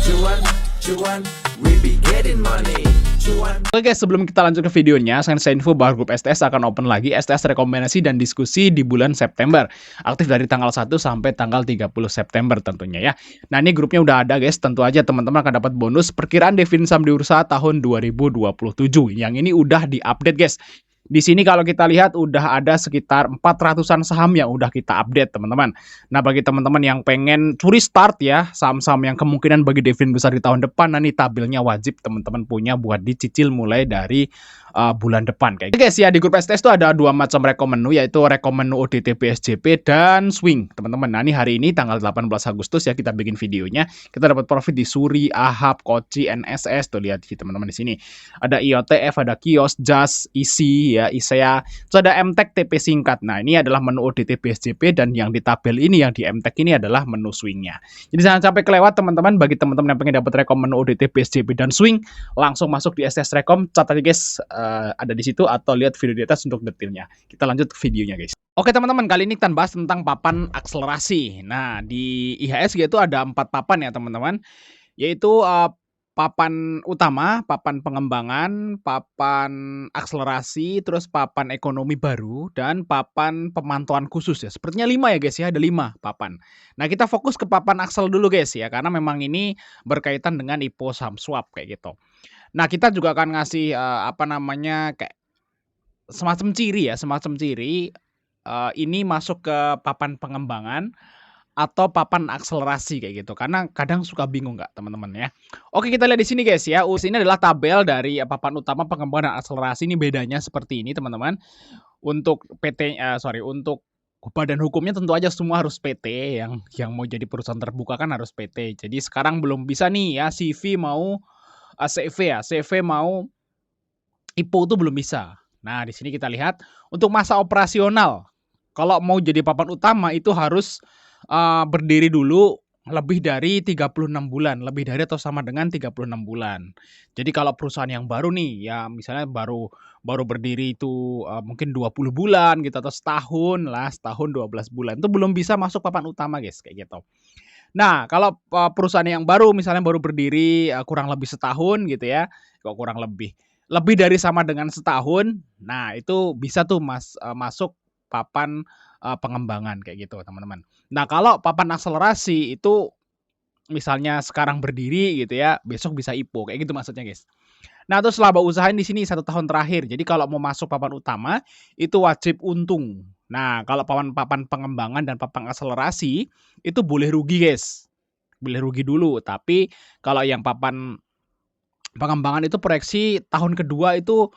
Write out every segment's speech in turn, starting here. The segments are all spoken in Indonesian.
Cuan, cuan, we be getting money. Cuan. Oke guys, sebelum kita lanjut ke videonya, saya info bahwa grup STS akan open lagi STS rekomendasi dan diskusi di bulan September. Aktif dari tanggal 1 sampai tanggal 30 September tentunya ya. Nah, ini grupnya udah ada guys, tentu aja teman-teman akan dapat bonus perkiraan Devin Sam di Ursa tahun 2027. Yang ini udah diupdate guys. Di sini kalau kita lihat udah ada sekitar 400-an saham yang udah kita update teman-teman. Nah, bagi teman-teman yang pengen curi start ya, saham-saham yang kemungkinan bagi Devin besar di tahun depan, nah ini tabelnya wajib teman-teman punya buat dicicil mulai dari bulan depan kayak gitu. Guys ya, di grup STS itu ada dua macam rekom menu, yaitu rekom menu ODT PSJP dan swing teman-teman. Nah, ini hari ini tanggal 18 Agustus ya kita bikin videonya. Kita dapat profit di Suri, Ahab, Koci, NSS. Tuh lihat sih teman-teman di sini. Ada IOTF, ada Kios, JAS, ISI ya, ISEA. Terus ada MTEK TP singkat. Nah, ini adalah menu ODT PSJP dan yang di tabel ini yang di MTEK ini adalah menu swingnya. Jadi jangan sampai kelewat teman-teman. Bagi teman-teman yang pengen dapat rekom menu ODT PSJP dan swing, langsung masuk di STS Rekom. Catat guys, ada di situ atau lihat video di atas untuk detailnya. Kita lanjut ke videonya guys. Oke teman-teman, kali ini kita bahas tentang papan akselerasi. Nah, di IHSG itu ada 4 papan ya teman-teman, yaitu papan utama, papan pengembangan, papan akselerasi, terus papan ekonomi baru, dan papan pemantauan khusus ya. Sepertinya 5 ya guys ya, ada 5 papan. Nah, kita fokus ke papan aksel dulu guys ya, karena memang ini berkaitan dengan IPO saham swap kayak gitu. Nah, kita juga akan ngasih kayak semacam ciri ya, semacam ciri ini masuk ke papan pengembangan atau papan akselerasi kayak gitu. Karena kadang suka bingung nggak teman-teman ya. Oke, kita lihat di sini guys ya. Ini adalah tabel dari papan utama pengembangan dan akselerasi. Ini bedanya seperti ini teman-teman. Untuk untuk badan hukumnya tentu aja semua harus PT, yang mau jadi perusahaan terbuka kan harus PT. Jadi sekarang belum bisa nih ya CV mau CV mau IPO itu belum bisa. Nah, di sini kita lihat untuk masa operasional. Kalau mau jadi papan utama itu harus berdiri dulu lebih dari 36 bulan, lebih dari atau sama dengan 36 bulan. Jadi kalau perusahaan yang baru nih, ya misalnya baru berdiri itu mungkin 20 bulan gitu atau setahun 12 bulan itu belum bisa masuk papan utama guys kayak gitu. Nah, kalau perusahaan yang baru misalnya baru berdiri kurang lebih setahun gitu ya, kok kurang lebih dari sama dengan setahun, nah itu bisa tuh masuk papan pengembangan kayak gitu teman-teman. Nah, kalau papan akselerasi itu misalnya sekarang berdiri gitu ya, besok bisa IPO kayak gitu maksudnya guys. Nah, terus laba usaha di sini 1 tahun terakhir. Jadi kalau mau masuk papan utama itu wajib untung. Nah, kalau papan pengembangan dan papan akselerasi itu boleh rugi guys. Boleh rugi dulu, tapi kalau yang papan pengembangan itu proyeksi tahun kedua itu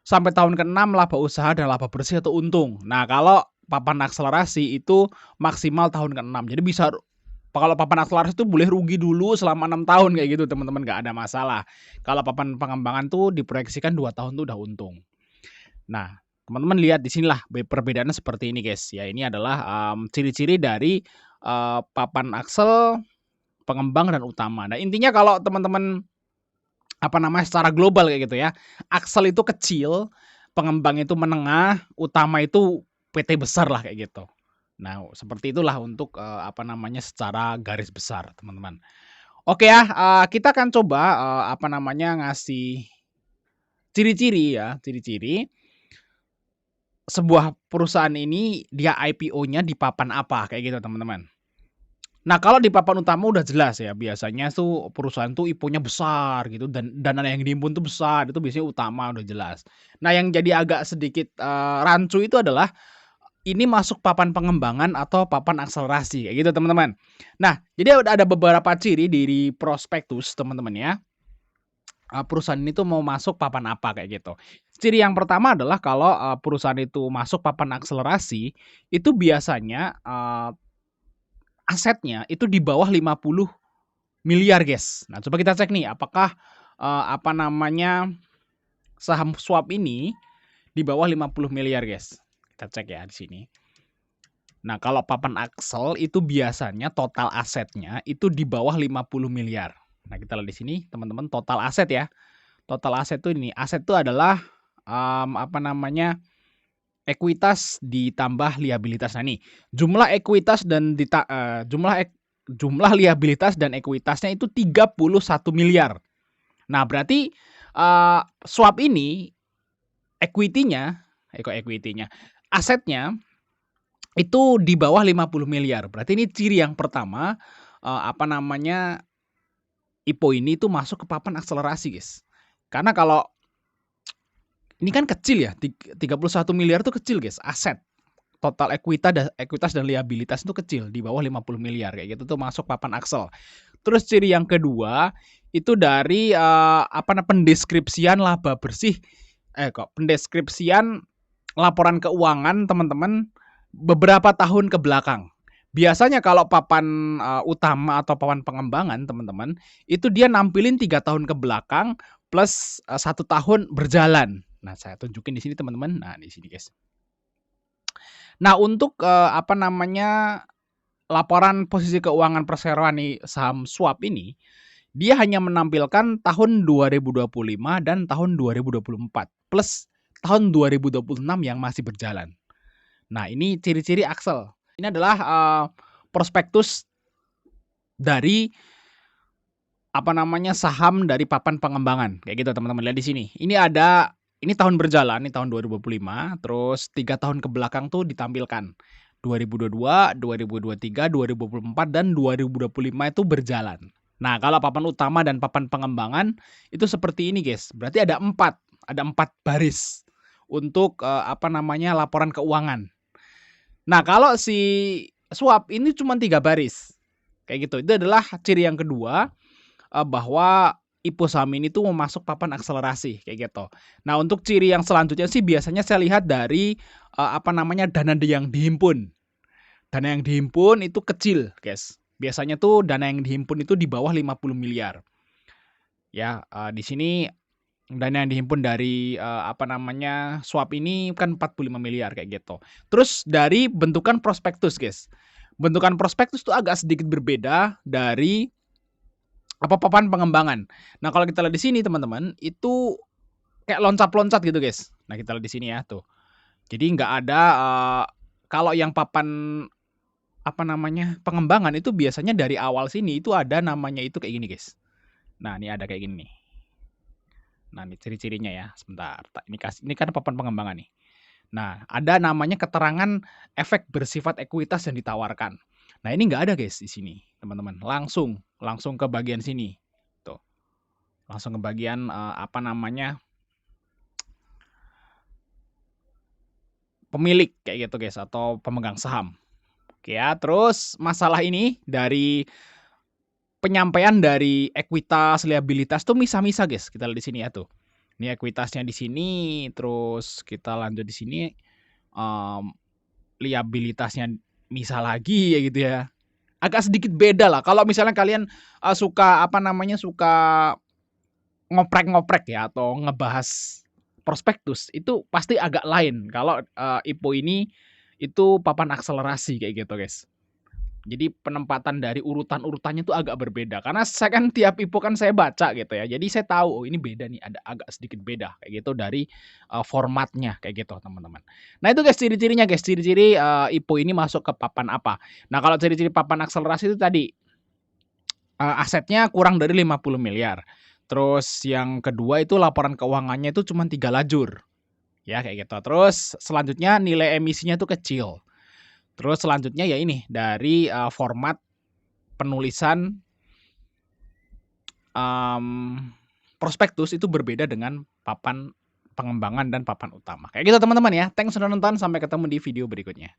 sampai tahun ke-6 laba usaha dan laba bersih atau untung. Nah, kalau papan akselerasi itu maksimal tahun ke-6. Jadi bisa kalau papan akselerasi itu boleh rugi dulu selama 6 tahun kayak gitu teman-teman, nggak ada masalah. Kalau papan pengembangan tuh diproyeksikan 2 tahun tuh udah untung. Nah, teman-teman lihat di sinilah perbedaannya seperti ini guys. Ya, ini adalah ciri-ciri dari papan aksel, pengembang dan utama. Nah, intinya kalau teman-teman secara global kayak gitu ya. Aksel itu kecil, pengembang itu menengah, utama itu PT besar lah kayak gitu. Nah, seperti itulah untuk secara garis besar, teman-teman. Oke ya, kita akan coba ngasih ciri-ciri ya, ciri-ciri sebuah perusahaan ini dia IPO-nya di papan apa kayak gitu, teman-teman. Nah, kalau di papan utama udah jelas ya, biasanya tuh perusahaan tuh IPO-nya besar gitu dan dana yang dihimpun tuh besar, itu biasanya utama udah jelas. Nah, yang jadi agak sedikit rancu itu adalah ini masuk papan pengembangan atau papan akselerasi kayak gitu teman-teman. Nah, jadi ada beberapa ciri di prospektus teman-teman ya. Perusahaan ini tuh mau masuk papan apa kayak gitu. Ciri yang pertama adalah kalau perusahaan itu masuk papan akselerasi, itu biasanya asetnya itu di bawah 50 miliar guys. Nah, coba kita cek nih apakah saham swap ini di bawah 50 miliar guys. Kita cek ya di sini. Nah, kalau papan aksel itu biasanya total asetnya itu di bawah 50 miliar. Nah, kita lihat di sini teman-teman total aset ya. Total aset itu ini, aset itu adalah ekuitas ditambah liabilitas. Nah, nih, jumlah ekuitas dan jumlah jumlah liabilitas dan ekuitasnya itu 31 miliar. Nah, berarti swap ini equity-nya, asetnya itu di bawah 50 miliar. Berarti ini ciri yang pertama, apa namanya, IPO ini tuh masuk ke papan akselerasi, guys. Karena kalau ini kan kecil ya, 31 miliar tuh kecil, guys, aset. Total ekuitas dan liabilitas itu kecil, di bawah 50 miliar kayak gitu tuh masuk papan aksel. Terus ciri yang kedua itu dari pendeskripsian laba bersih pendeskripsian laporan keuangan teman-teman beberapa tahun ke belakang. Biasanya kalau papan utama atau papan pengembangan teman-teman itu dia nampilin 3 tahun ke belakang plus 1 tahun berjalan. Nah, saya tunjukin di sini teman-teman. Nah, di sini guys. Nah, untuk laporan posisi keuangan perseroan saham swap ini, dia hanya menampilkan tahun 2025 dan tahun 2024 plus tahun 2026 yang masih berjalan. Nah, ini ciri-ciri Axel. Ini adalah prospektus dari saham dari papan pengembangan kayak gitu teman-teman. Lihat di sini. Ini tahun berjalan, ini tahun 2025, terus 3 tahun ke belakang tuh ditampilkan. 2022, 2023, 2024 dan 2025 itu berjalan. Nah, kalau papan utama dan papan pengembangan itu seperti ini, guys. Berarti ada 4 baris untuk laporan keuangan. Nah, kalau si swap ini cuma 3 baris. Kayak gitu. Itu adalah ciri yang kedua bahwa IPO saham ini tuh mau masuk papan akselerasi kayak gitu. Nah, untuk ciri yang selanjutnya sih biasanya saya lihat dari dana yang dihimpun. Dana yang dihimpun itu kecil, guys. Biasanya tuh dana yang dihimpun itu di bawah 50 miliar. Ya, di sini dana yang dihimpun dari swap ini kan 45 miliar kayak gitu. Terus dari bentukan prospektus, guys. Bentukan prospektus tuh agak sedikit berbeda dari papan pengembangan. Nah, kalau kita lihat di sini teman-teman, itu kayak loncat-loncat gitu, guys. Nah, kita lihat di sini ya, tuh. Jadi nggak ada kalau yang papan pengembangan itu biasanya dari awal sini itu ada namanya itu kayak gini, guys. Nah, ini ada kayak gini nih. Nah, ini ciri-cirinya ya. Sebentar. Ini kan papan pengembangan nih. Nah, ada namanya keterangan efek bersifat ekuitas yang ditawarkan. Nah, ini nggak ada, guys, di sini, teman-teman. Langsung ke bagian sini. Tuh. Langsung ke bagian pemilik kayak gitu, guys, atau pemegang saham. Oke ya, terus masalah ini dari penyampaian dari ekuitas, liabilitas tuh misah-misah, guys. Kita lihat di sini ya tuh. Ini ekuitasnya di sini, terus kita lanjut di sini liabilitasnya misah lagi ya gitu ya. Agak sedikit beda lah. Kalau misalnya kalian suka suka ngoprek-ngoprek ya atau ngebahas prospektus itu pasti agak lain kalau IPO ini itu papan akselerasi kayak gitu, guys. Jadi penempatan dari urutan-urutannya tuh agak berbeda karena saya kan tiap IPO kan saya baca gitu ya. Jadi saya tahu oh ini beda nih, ada agak sedikit beda kayak gitu dari formatnya kayak gitu, teman-teman. Nah, itu guys ciri-cirinya, guys. Ciri-ciri IPO ini masuk ke papan apa. Nah, kalau ciri-ciri papan akselerasi itu tadi asetnya kurang dari 50 miliar. Terus yang kedua itu laporan keuangannya itu cuma 3 lajur. Ya, kayak gitu. Terus selanjutnya nilai emisinya itu kecil. Terus selanjutnya ya ini dari format penulisan prospektus itu berbeda dengan papan pengembangan dan papan utama. Kayak gitu teman-teman ya. Thanks sudah nonton, sampai ketemu di video berikutnya.